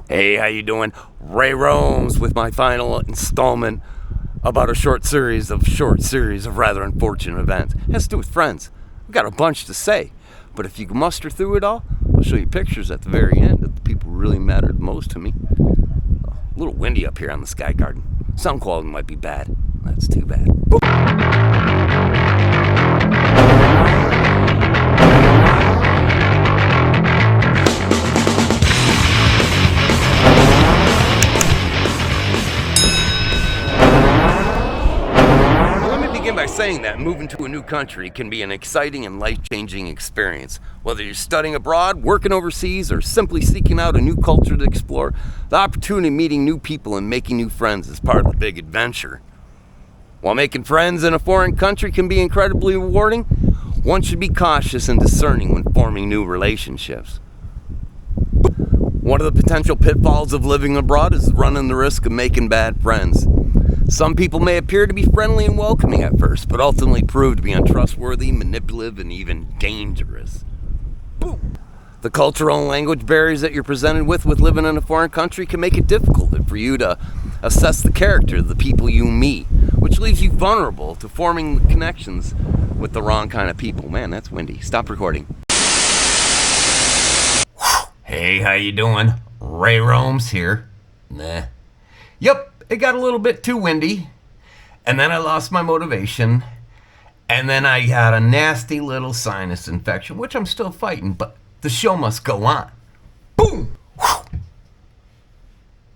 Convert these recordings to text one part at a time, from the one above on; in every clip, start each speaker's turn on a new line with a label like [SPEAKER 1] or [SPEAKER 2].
[SPEAKER 1] Hey, how you doing? Ray Romes with my final installment about a short series of rather unfortunate events. It has to do with friends. We've got a bunch to say, but if you can muster through it all, I'll show you pictures at the very end of the people who really mattered most to me. A little windy up here on the Sky Garden. Sound quality might be bad. That's too bad. By saying that moving to a new country can be an exciting and life-changing experience. Whether you're studying abroad, working overseas, or simply seeking out a new culture to explore, the opportunity of meeting new people and making new friends is part of the big adventure. While making friends in a foreign country can be incredibly rewarding, one should be cautious and discerning when forming new relationships. One of the potential pitfalls of living abroad is running the risk of making bad friends. Some people may appear to be friendly and welcoming at first, but ultimately prove to be untrustworthy, manipulative, and even dangerous. Boom. The cultural and language barriers that you're presented with living in a foreign country can make it difficult for you to assess the character of the people you meet, which leaves you vulnerable to forming connections with the wrong kind of people. Man, that's windy. Stop recording. Hey, how you doing? Ray Romes here. Yep. It got a little bit too windy, and then I lost my motivation, and then I got a nasty little sinus infection, which I'm still fighting, but the show must go on. Boom!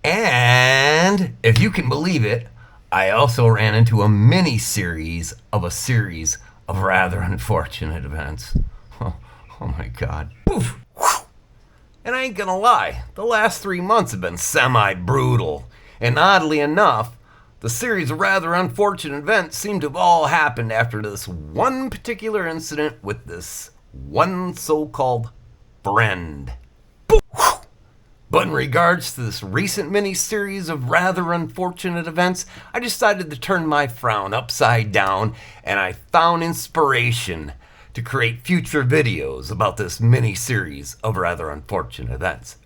[SPEAKER 1] And if you can believe it, I also ran into a mini-series of a series of rather unfortunate events. Oh my God. Poof! And I ain't gonna lie, the last 3 months have been semi-brutal. And oddly enough, the series of rather unfortunate events seem to have all happened after this one particular incident with this one so-called friend. But in regards to this recent mini-series of rather unfortunate events, I decided to turn my frown upside down, and I found inspiration to create future videos about this mini-series of rather unfortunate events.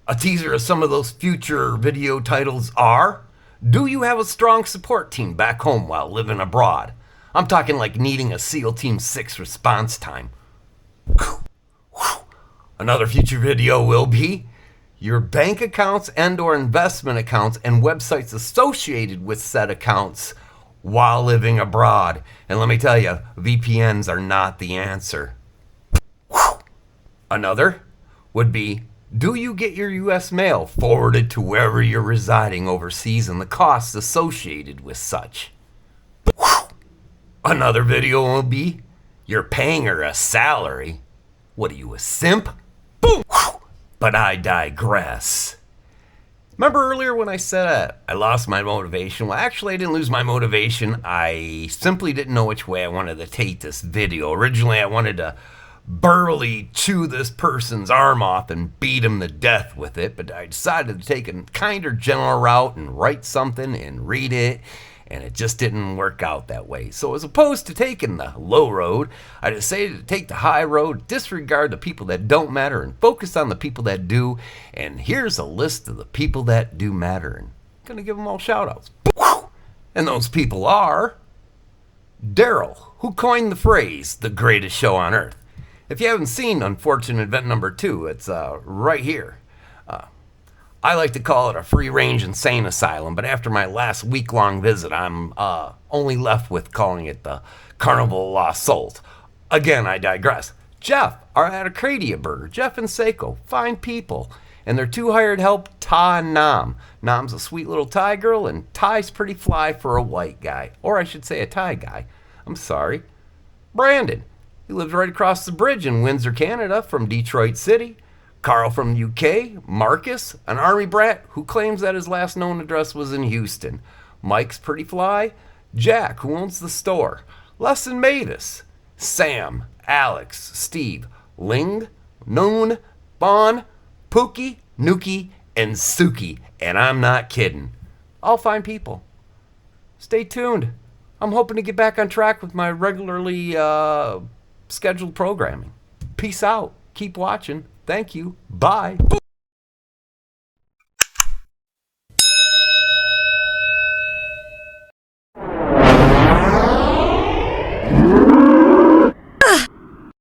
[SPEAKER 1] A teaser of some of those future video titles are: do you have a strong support team back home while living abroad? I'm talking like needing a SEAL Team 6 response time. Another future video will be your bank accounts and or investment accounts and websites associated with said accounts while living abroad. And let me tell you, VPNs are not the answer. Another would be: do you get your U.S. mail forwarded to wherever you're residing overseas and the costs associated with such? Another video will be: you're paying her a salary. What are you, a simp? Boom! But I digress. Remember earlier when I said I lost my motivation? Well, actually, I didn't lose my motivation. I simply didn't know which way I wanted to take this video. Originally, I wanted to burly chew this person's arm off and beat him to death with it, but I decided to take a kinder, gentler route and write something and read it, and it just didn't work out that way. So as opposed to taking the low road, I decided to take the high road, disregard the people that don't matter, and focus on the people that do. And here's a list of the people that do matter, and I'm gonna give them all shout outs. And those people are Daryl, who coined the phrase, the greatest show on earth. If you haven't seen Unfortunate Event number 2, it's right here. I like to call it a free-range insane asylum, but after my last week-long visit, I'm only left with calling it the Carnival of Lost Souls. Again, I digress. Jeff, our Arcadia Burger, Jeff and Seiko, fine people. And their two hired help, Ta and Nam. Nam's a sweet little Thai girl, and Thai's pretty fly for a white guy. Or I should say a Thai guy. I'm sorry. Brandon. He lives right across the bridge in Windsor, Canada, from Detroit City. Carl from the UK. Marcus, an army brat who claims that his last known address was in Houston. Mike's pretty fly. Jack, who owns the store. Les and Mavis. Sam, Alex, Steve, Ling, Noon, Bon, Pookie, Nuki, and Suki. And I'm not kidding. All fine people. Stay tuned. I'm hoping to get back on track with my regularly scheduled programming. Peace out. Keep watching. Thank you. Bye.